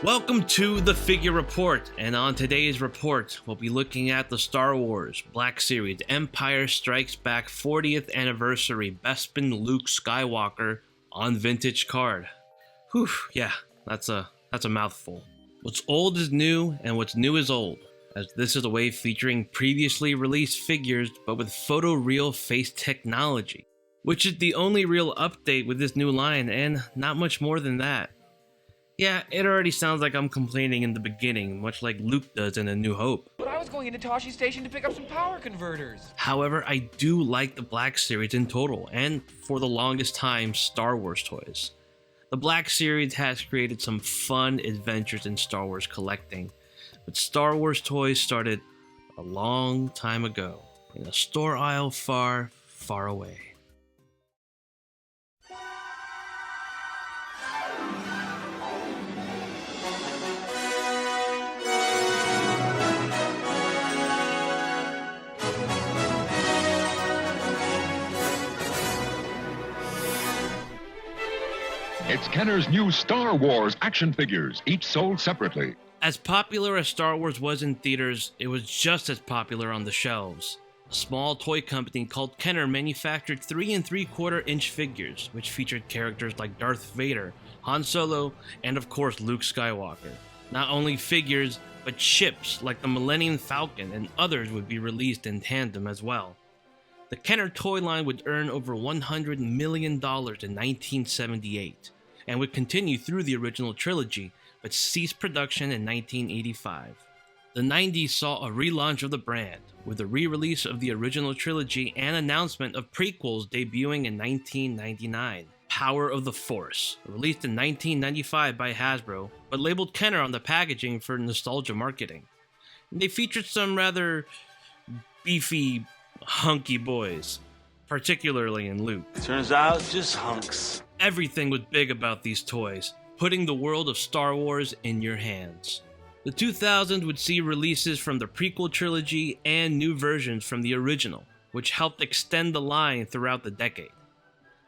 Welcome to the Figure Report, and on today's report, we'll be looking at the Star Wars Black Series Empire Strikes Back 40th Anniversary Bespin Luke Skywalker on vintage card. Whew, yeah, that's a mouthful. What's old is new, and what's new is old, as this is a wave featuring previously released figures but with photoreal face technology, which is the only real update with this new line, and not much more than that. Yeah, it already sounds like I'm complaining in the beginning, much like Luke does in A New Hope. But I was going into Toshi Station to pick up some power converters. However, I do like the Black Series in total, and for the longest time, Star Wars toys. The Black Series has created some fun adventures in Star Wars collecting, but Star Wars toys started a long time ago, in a store aisle far, far away. It's Kenner's new Star Wars action figures, each sold separately. As popular as Star Wars was in theaters, it was just as popular on the shelves. A small toy company called Kenner manufactured 3 3/4 inch figures, which featured characters like Darth Vader, Han Solo, and of course Luke Skywalker. Not only figures, but ships like the Millennium Falcon and others would be released in tandem as well. The Kenner toy line would earn over $100 million in 1978, and would continue through the original trilogy, but ceased production in 1985. The 90s saw a relaunch of the brand, with a re-release of the original trilogy and announcement of prequels debuting in 1999. Power of the Force, released in 1995 by Hasbro, but labeled Kenner on the packaging for nostalgia marketing. And they featured some rather beefy, hunky boys, particularly in Luke. Turns out, just hunks. Everything was big about these toys, putting the world of Star Wars in your hands. The 2000s would see releases from the prequel trilogy and new versions from the original, which helped extend the line throughout the decade.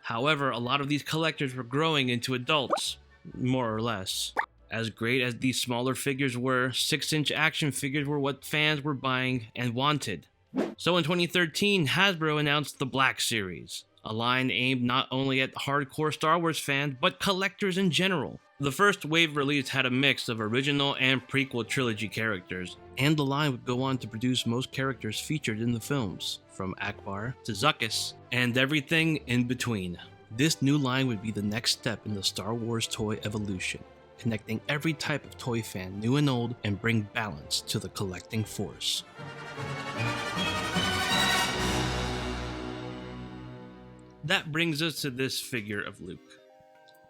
However, a lot of these collectors were growing into adults, more or less. As great as these smaller figures were, 6-inch action figures were what fans were buying and wanted. So in 2013, Hasbro announced the Black Series, a line aimed not only at hardcore Star Wars fans, but collectors in general. The first wave release had a mix of original and prequel trilogy characters, and the line would go on to produce most characters featured in the films, from Akbar to Zuckuss, and everything in between. This new line would be the next step in the Star Wars toy evolution, connecting every type of toy fan, new and old, and bring balance to the collecting force. That brings us to this figure of Luke.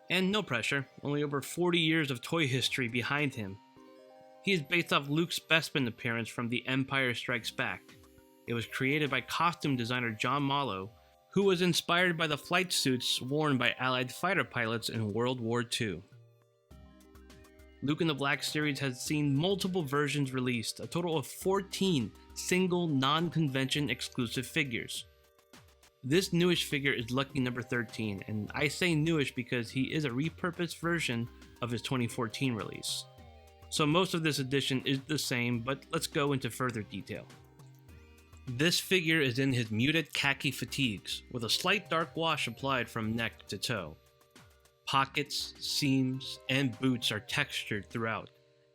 And no pressure, only over 40 years of toy history behind him. He is based off Luke's Bespin appearance from The Empire Strikes Back. It was created by costume designer John Mallow, who was inspired by the flight suits worn by Allied fighter pilots in World War II. Luke in the Black Series has seen multiple versions released, a total of 14 single non-convention exclusive figures. This newish figure is lucky number 13, and I say newish because he is a repurposed version of his 2014 release. So most of this edition is the same, but let's go into further detail. This figure is in his muted khaki fatigues, with a slight dark wash applied from neck to toe. Pockets, seams, and boots are textured throughout,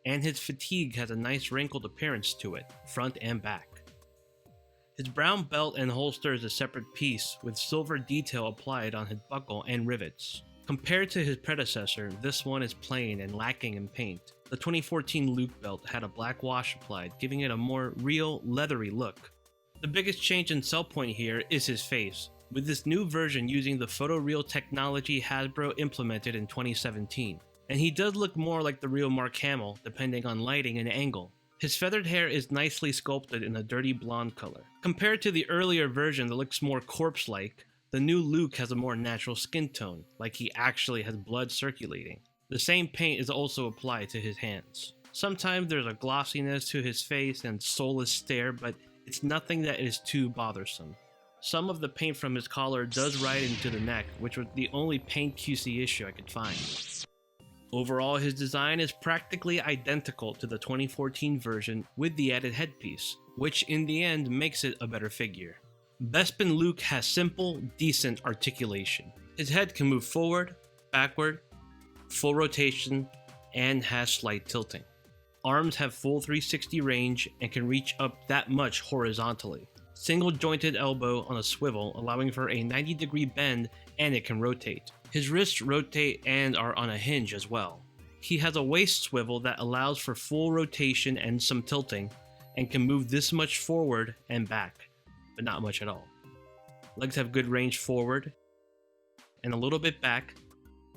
and his fatigue has a nice wrinkled appearance to it, front and back. His brown belt and holster is a separate piece, with silver detail applied on his buckle and rivets. Compared to his predecessor, this one is plain and lacking in paint. The 2014 Luke belt had a black wash applied, giving it a more real, leathery look. The biggest change in sell point here is his face, with this new version using the photoreal technology Hasbro implemented in 2017. And he does look more like the real Mark Hamill, depending on lighting and angle. His feathered hair is nicely sculpted in a dirty blonde color. Compared to the earlier version that looks more corpse-like, the new Luke has a more natural skin tone, like he actually has blood circulating. The same paint is also applied to his hands. Sometimes there's a glossiness to his face and soulless stare, but it's nothing that is too bothersome. Some of the paint from his collar does ride into the neck, which was the only paint QC issue I could find. Overall, his design is practically identical to the 2014 version with the added headpiece, which in the end makes it a better figure. Bespin Luke has simple, decent articulation. His head can move forward, backward, full rotation, and has slight tilting. Arms have full 360 range and can reach up that much horizontally. Single jointed elbow on a swivel, allowing for a 90-degree bend, and it can rotate. His wrists rotate and are on a hinge as well. He has a waist swivel that allows for full rotation and some tilting, and can move this much forward and back, but not much at all. Legs have good range forward and a little bit back,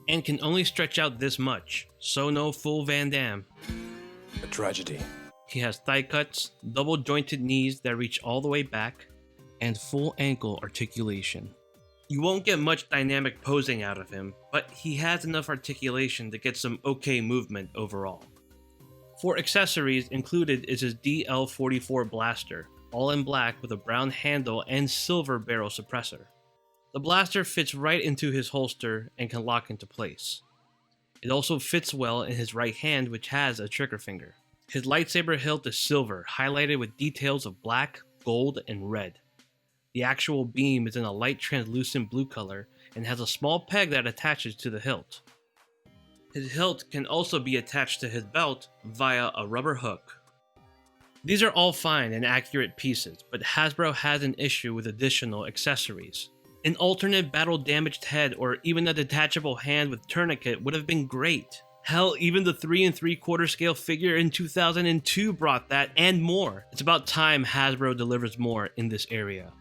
and can only stretch out this much, so no full Van Damme. A tragedy. He has thigh cuts, double jointed knees that reach all the way back, and full ankle articulation. You won't get much dynamic posing out of him, but he has enough articulation to get some okay movement overall. For accessories, included is his DL-44 blaster, all in black with a brown handle and silver barrel suppressor. The blaster fits right into his holster and can lock into place. It also fits well in his right hand, which has a trigger finger. His lightsaber hilt is silver, highlighted with details of black, gold, and red. The actual beam is in a light translucent blue color and has a small peg that attaches to the hilt. His hilt can also be attached to his belt via a rubber hook. These are all fine and accurate pieces, but Hasbro has an issue with additional accessories. An alternate battle damaged head or even a detachable hand with tourniquet would have been great. Hell, even the 3 3/4 scale figure in 2002 brought that and more. It's about time Hasbro delivers more in this area.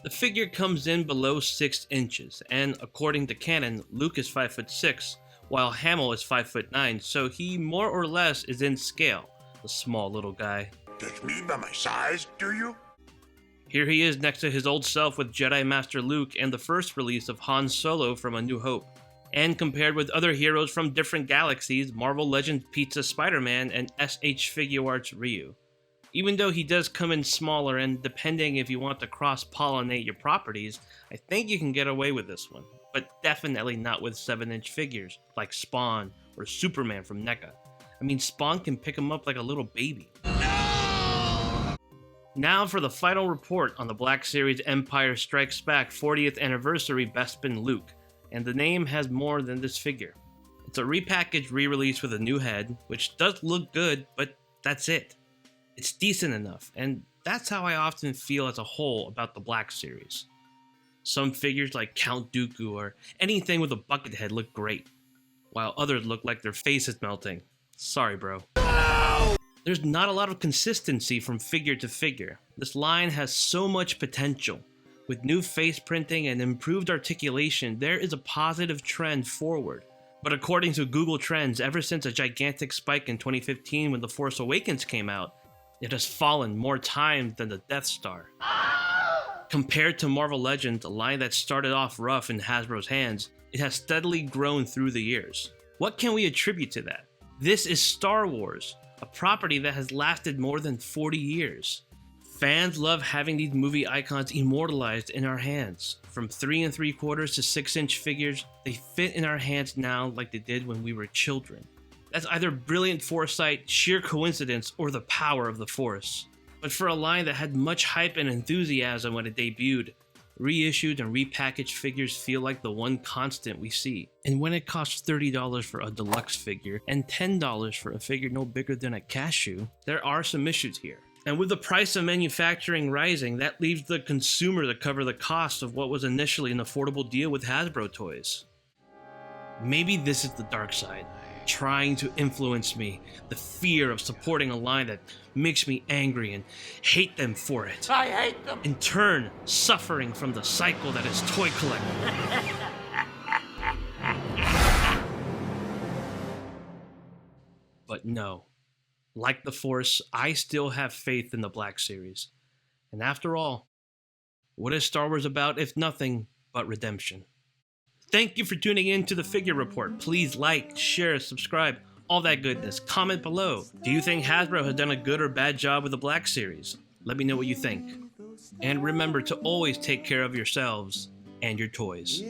The figure comes in below 6 inches, and according to canon, Luke is 5'6", while Hamill is 5'9", so he more or less is in scale, the small little guy. Judge me by my size, do you? Here he is next to his old self with Jedi Master Luke and the first release of Han Solo from A New Hope. And compared with other heroes from different galaxies, Marvel Legends Pizza Spider-Man and SH Figuarts Ryu. Even though he does come in smaller, and depending if you want to cross-pollinate your properties, I think you can get away with this one. But definitely not with 7-inch figures, like Spawn or Superman from NECA. I mean, Spawn can pick him up like a little baby. Now for the final report on the Black Series Empire Strikes Back 40th Anniversary Bespin Luke, and the name has more than this figure. It's a repackaged re-release with a new head, which does look good, but that's it. It's decent enough, and that's how I often feel as a whole about the Black Series. Some figures like Count Dooku or anything with a bucket head look great, while others look like their face is melting. Sorry, bro. There's not a lot of consistency from figure to figure. This line has so much potential. With new face printing and improved articulation, there is a positive trend forward. But according to Google Trends, ever since a gigantic spike in 2015 when The Force Awakens came out, it has fallen more times than the Death Star. Compared to Marvel Legends, a line that started off rough in Hasbro's hands, it has steadily grown through the years. What can we attribute to that? This is Star Wars, a property that has lasted more than 40 years. Fans love having these movie icons immortalized in our hands. From 3 3/4 to 6-inch figures, they fit in our hands now like they did when we were children. That's either brilliant foresight, sheer coincidence, or the power of the Force. But for a line that had much hype and enthusiasm when it debuted, reissued and repackaged figures feel like the one constant we see. And when it costs $30 for a deluxe figure and $10 for a figure no bigger than a cashew, there are some issues here. And with the price of manufacturing rising, that leaves the consumer to cover the cost of what was initially an affordable deal with Hasbro toys. Maybe this is the dark side, trying to influence me, the fear of supporting a line that makes me angry and hate them for it. I hate them. In turn, suffering from the cycle that is toy collecting. But no. Like the Force, I still have faith in the Black Series. And after all, what is Star Wars about if nothing but redemption? Thank you for tuning in to the Figure Report. Please like, share, subscribe, all that goodness. Comment below. Do you think Hasbro has done a good or bad job with the Black Series? Let me know what you think. And remember to always take care of yourselves and your toys.